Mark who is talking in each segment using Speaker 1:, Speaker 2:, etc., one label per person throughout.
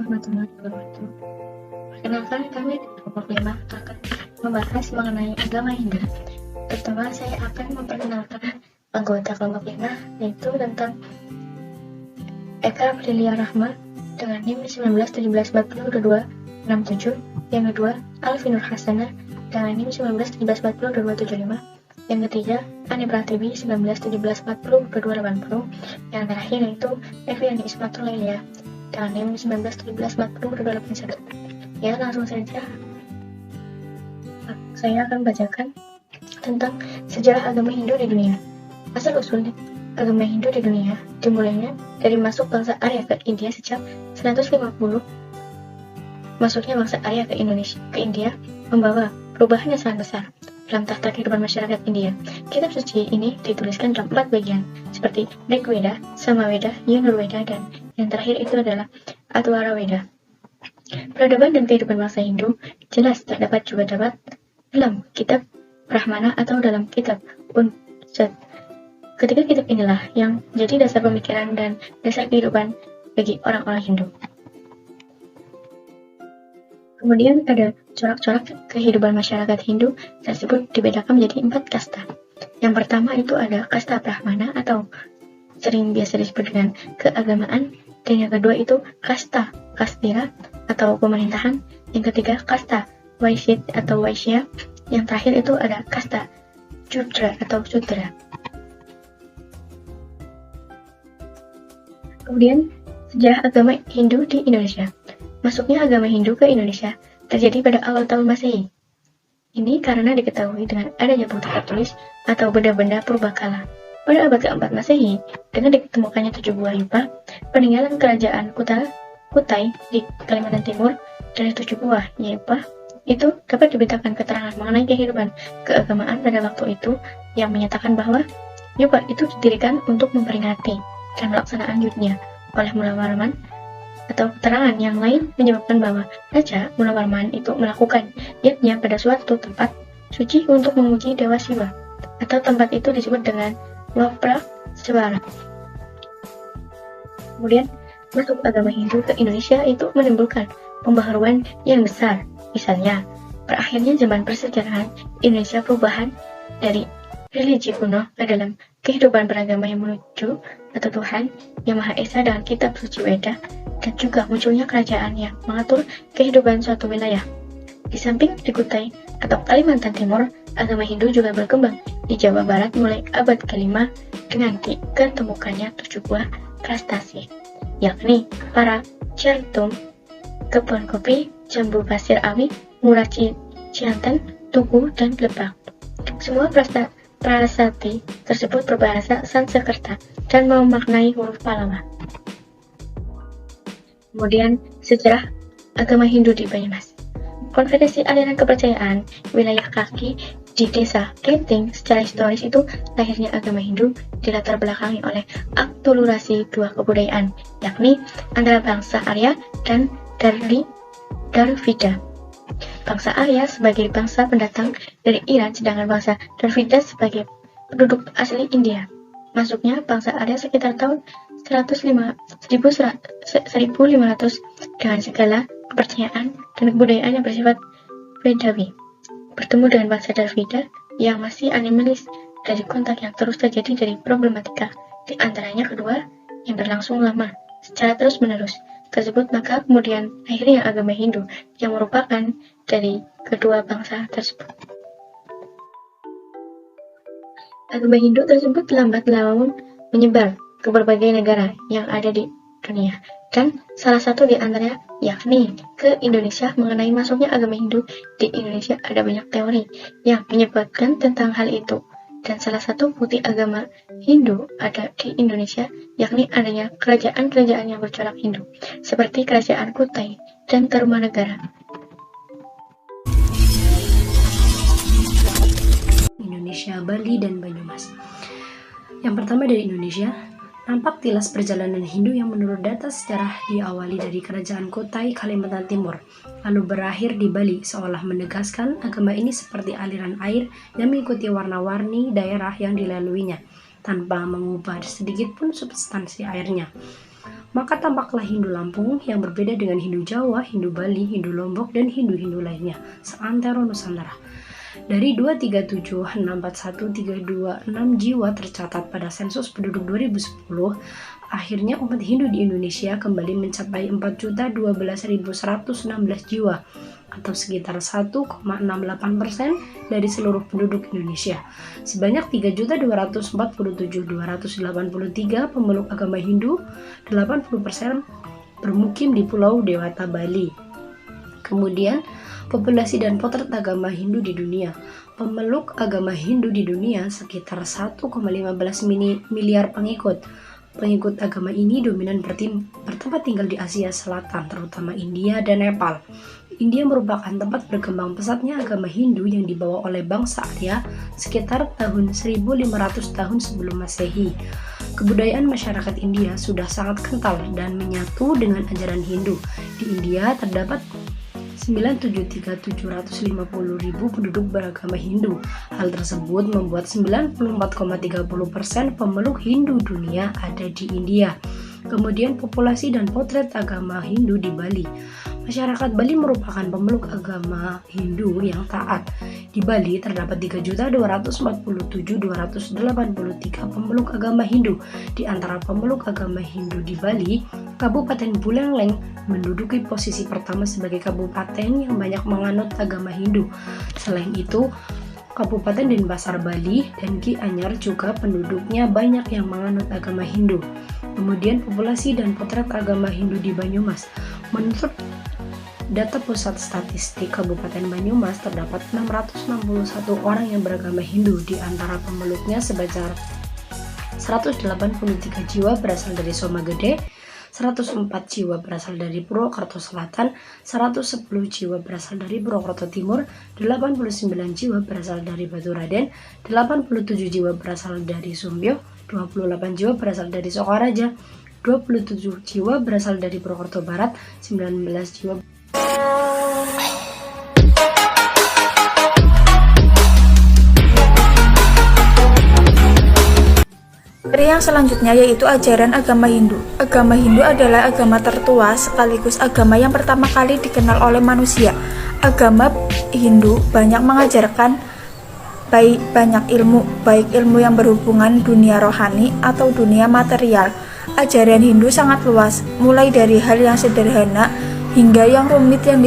Speaker 1: warahmatullahi wabarakatuh. Perkenalkan, kami di kelompok 5 akan membahas mengenai agama Hindu. Pertama, saya akan memperkenalkan anggota kelompok 5, yaitu tentang Eka Aprilia Rahma dengan NIM 1917402267. Yang kedua, Alfi Nur Hasanah dengan NIM 1917402275. Yang ketiga, Ani Pratiwi 1917402280. Yang terakhir yaitu Eviani Ismatul Lailia dengan NIM 1917402281. Ya, langsung saja saya akan bacakan tentang sejarah agama Hindu di dunia. Asal-usul agama Hindu di dunia dimulainya dari masuk bangsa Arya ke India sejak 150. Masuknya bangsa Arya ke India membawa perubahan yang sangat besar dalam tata kehidupan masyarakat India. Kitab suci ini dituliskan dalam 4 bagian, seperti Rig Veda, Samaveda, Yajurveda, dan yang terakhir itu adalah Atharva Veda. Peradaban dan kehidupan bangsa Hindu jelas terdapat juga dalam kitab Brahmana atau dalam kitab Upanishad. Ketiga kitab inilah yang jadi dasar pemikiran dan dasar kehidupan bagi orang-orang Hindu. Kemudian ada corak-corak kehidupan masyarakat Hindu tersebut dibedakan menjadi 4 kasta. Yang pertama itu ada kasta Brahmana atau sering biasa disebut dengan keagamaan, dan yang kedua itu kasta Kastira atau pemerintahan, yang ketiga kasta Vaishya atau Vaishya, yang terakhir itu ada kasta Judra atau Sudra. Kemudian sejarah agama Hindu di Indonesia. Masuknya agama Hindu ke Indonesia terjadi pada awal tahun Masehi. Ini karena diketahui dengan adanya bukti tertulis atau benda-benda purbakala. Pada abad ke-4 Masehi, dengan ditemukannya 7 buah yupa, peninggalan kerajaan Kutai di Kalimantan Timur dari 7 buah yupa itu dapat diberitakan keterangan mengenai kehidupan keagamaan pada waktu itu yang menyatakan bahwa yupa itu didirikan untuk memperingati dan pelaksanaan yudnya oleh Mula Warman, atau keterangan yang lain menyebabkan bahwa Raja Mula Warman itu melakukan yudnya pada suatu tempat suci untuk memuji Dewa Siwa, atau tempat itu disebut dengan Waprakshara. Kemudian masuk agama Hindu ke Indonesia itu menimbulkan pembaharuan yang besar. Misalnya, berakhirnya zaman persejarahan Indonesia, perubahan dari religi kuno ke dalam kehidupan beragama yang menuju atau Tuhan Yang Maha Esa dengan kitab suci Weda, dan juga munculnya kerajaan yang mengatur kehidupan suatu wilayah. Di samping di Kutai atau Kalimantan Timur, agama Hindu juga berkembang di Jawa Barat mulai abad ke-5 dengan diketemukannya 7 buah prestasi, yakni para Certum, kebun kopi, jambu pasir awi, murah Cianten, Tugu, dan Lebak. Semua prasasti tersebut berbahasa Sanskerta dan memaknai huruf Pallava. Kemudian sejarah agama Hindu di Banyumas. Konfederasi aliran kepercayaan wilayah kaki di desa Klinting secara historis itu lahirnya agama Hindu dilatar belakangi oleh akulturasi 2 kebudayaan, yakni antara bangsa Arya dan Darvida. Bangsa Arya sebagai bangsa pendatang dari Iran, sedangkan bangsa Darvida sebagai penduduk asli India. Masuknya bangsa Arya sekitar tahun 1500 dengan segala kepercayaan dan kebudayaan yang bersifat Vedawi. Bertemu dengan bangsa Darvida yang masih animalis dari kontak yang terus terjadi dari problematika di antaranya kedua yang berlangsung lama secara terus-menerus tersebut, maka kemudian akhirnya agama Hindu yang merupakan dari kedua bangsa tersebut. Agama Hindu tersebut lambat laun menyebar ke berbagai negara yang ada di dunia, dan salah satu di antaranya yakni ke Indonesia. Mengenai masuknya agama Hindu di Indonesia ada banyak teori yang menyebutkan tentang hal itu, dan salah satu bukti agama Hindu ada di Indonesia yakni adanya kerajaan-kerajaan yang bercorak Hindu seperti kerajaan Kutai dan Tarumanagara.
Speaker 2: Indonesia, Bali, dan Banyumas. Yang pertama dari Indonesia, nampak tilas perjalanan Hindu yang menurut data sejarah diawali dari kerajaan Kutai, Kalimantan Timur, lalu berakhir di Bali, seolah menegaskan agama ini seperti aliran air yang mengikuti warna-warni daerah yang dilaluinya, tanpa mengubah sedikit pun substansi airnya. maka tampaklah Hindu Lampung yang berbeda dengan Hindu Jawa, Hindu Bali, Hindu Lombok, dan Hindu-Hindu lainnya seantero Nusantara. Dari 237.641.326 jiwa tercatat pada sensus penduduk 2010, akhirnya umat Hindu di Indonesia kembali mencapai 4.012.116 jiwa atau sekitar 1,68% dari seluruh penduduk Indonesia. Sebanyak 3.247.283 pemeluk agama Hindu, 80% bermukim di Pulau Dewata, Bali. Kemudian, populasi dan potret agama Hindu di dunia. Pemeluk agama Hindu di dunia sekitar 1,15 miliar pengikut. Pengikut agama ini dominan bertempat tinggal di Asia Selatan, terutama India dan Nepal. India merupakan tempat berkembang pesatnya agama Hindu yang dibawa oleh bangsa Arya sekitar tahun 1500 tahun sebelum Masehi. Kebudayaan masyarakat India sudah sangat kental dan menyatu dengan ajaran Hindu. Di India terdapat 973.750.000 penduduk beragama Hindu. Hal tersebut membuat 94,30% pemeluk Hindu dunia ada di India. Kemudian populasi dan potret agama Hindu di Bali. Masyarakat Bali merupakan pemeluk agama Hindu yang taat. Di Bali terdapat 3.247.283 pemeluk agama Hindu. Di antara pemeluk agama Hindu di Bali, Kabupaten Buleleng menduduki posisi pertama sebagai kabupaten yang banyak menganut agama Hindu. Selain itu, Kabupaten Denpasar, Bali, dan Ki Anyar juga penduduknya banyak yang menganut agama Hindu. Kemudian populasi dan potret agama Hindu di Banyumas. Menurut data Pusat Statistik Kabupaten Banyumas, terdapat 661 orang yang beragama Hindu. Di antara pemeluknya sebesar 183 jiwa berasal dari Somagede, 104 jiwa berasal dari Purwokerto Selatan, 110 jiwa berasal dari Purwokerto Timur, 89 jiwa berasal dari Baturaden, 87 jiwa berasal dari Sumbyo, 28 jiwa berasal dari Sokaraja, 27 jiwa berasal dari Purwokerto Barat, 19 jiwa
Speaker 3: Materi yang selanjutnya yaitu ajaran agama Hindu. Agama Hindu adalah agama tertua sekaligus agama yang pertama kali dikenal oleh manusia. Agama Hindu banyak mengajarkan banyak ilmu, baik ilmu yang berhubungan dunia rohani atau dunia material. Ajaran Hindu sangat luas, mulai dari hal yang sederhana hingga yang rumit yang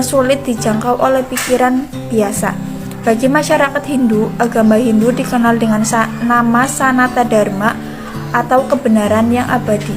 Speaker 3: sulit dijangkau oleh pikiran biasa. Bagi masyarakat Hindu, agama Hindu dikenal dengan nama Sanata Dharma atau kebenaran yang abadi.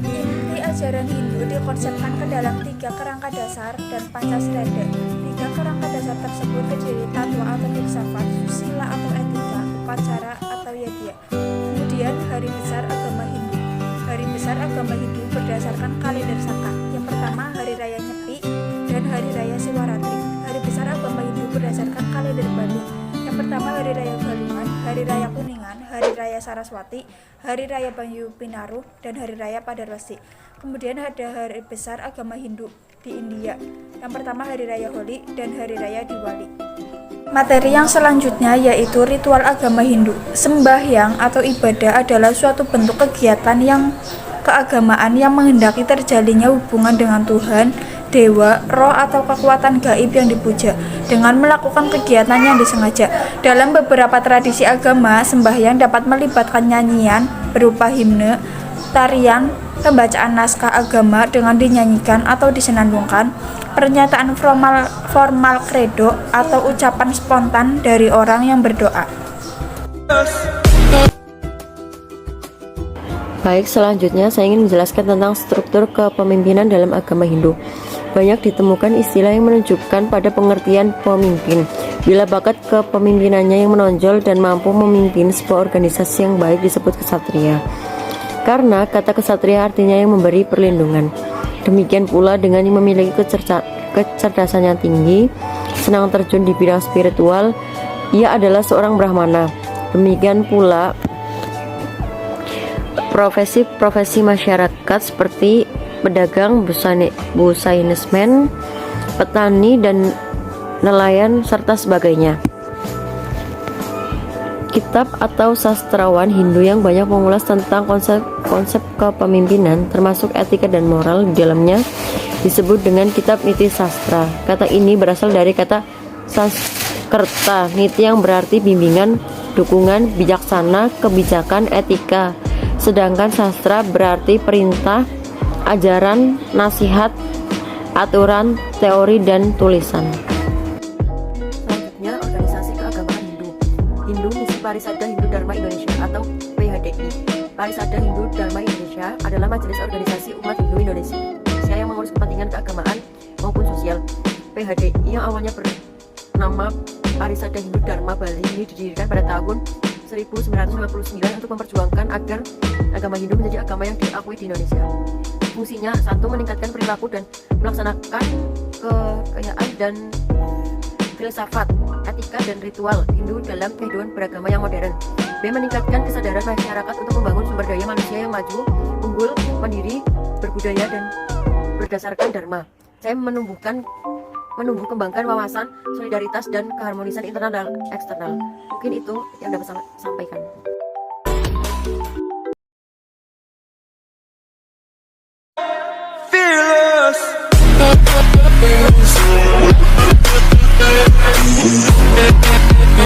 Speaker 3: Inti ajaran Hindu dikonsepkan ke dalam 3 kerangka dasar dan Pancasila. 3 kerangka dasar tersebut terdiri Tatwa atau filsafat, Susila atau etika, Upacara atau yadya. Kemudian hari besar agama Hindu. Hari besar agama Hindu berdasarkan kalender Saka. Yang pertama hari raya Nyepi dan hari raya Siwaratri. Hari besar agama Hindu berdasarkan kalender Bali. Yang pertama hari raya Galungan, hari raya Kuningan, hari raya Saraswati, hari raya Banyu Pinaru, dan hari raya Padarwasi. Kemudian ada hari besar agama Hindu di India. Yang pertama hari raya Holi dan hari raya Diwali. Materi yang selanjutnya yaitu ritual agama Hindu. Sembahyang atau ibadah adalah suatu bentuk kegiatan keagamaan yang menghendaki terjalinnya hubungan dengan Tuhan, dewa, roh atau kekuatan gaib yang dipuja dengan melakukan kegiatan yang disengaja. Dalam beberapa tradisi agama, sembahyang dapat melibatkan nyanyian berupa himne, tarian, pembacaan naskah agama dengan dinyanyikan atau disenandungkan, pernyataan formal kredo atau ucapan spontan dari orang yang berdoa.
Speaker 4: Baik, selanjutnya saya ingin menjelaskan tentang struktur kepemimpinan dalam agama Hindu. Banyak ditemukan istilah yang menunjukkan pada pengertian pemimpin. Bila bakat kepemimpinannya yang menonjol dan mampu memimpin sebuah organisasi yang baik disebut kesatria. Karena kata kesatria artinya yang memberi perlindungan. Demikian pula dengan yang memiliki kecerdasannya tinggi, senang terjun di bidang spiritual, ia adalah seorang brahmana. Demikian pula profesi-profesi masyarakat seperti pedagang, busainesmen, petani, dan nelayan, serta sebagainya. Kitab atau sastrawan Hindu yang banyak mengulas tentang konsep konsep kepemimpinan, termasuk etika dan moral di dalamnya, disebut dengan kitab Niti Sastra. Kata ini berasal dari kata Sanskerta, niti yang berarti bimbingan, dukungan, bijaksana, kebijakan, etika. Sedangkan sastra berarti perintah, ajaran, nasihat, aturan, teori, dan tulisan. Selanjutnya, organisasi keagamaan Hindu. Hindu Misi Parisada Hindu Dharma Indonesia atau PHDI. Parisada Hindu Dharma Indonesia adalah majelis organisasi umat Hindu Indonesia yang mengurus kepentingan keagamaan maupun sosial. PHDI yang awalnya bernama Parisada Hindu Dharma Bali ini didirikan pada tahun 1959 untuk memperjuangkan agar agama Hindu menjadi agama yang diakui di Indonesia. Fungsinya, 1. Meningkatkan perilaku dan melaksanakan kekayaan dan filsafat, etika dan ritual Hindu dalam kehidupan beragama yang modern. B. Meningkatkan kesadaran masyarakat untuk membangun sumber daya manusia yang maju, unggul, mandiri, berbudaya dan berdasarkan dharma. C. Menumbuh kembangkan wawasan, solidaritas dan keharmonisan internal dan eksternal. Mungkin itu yang dapat saya sampaikan.
Speaker 5: Fearless.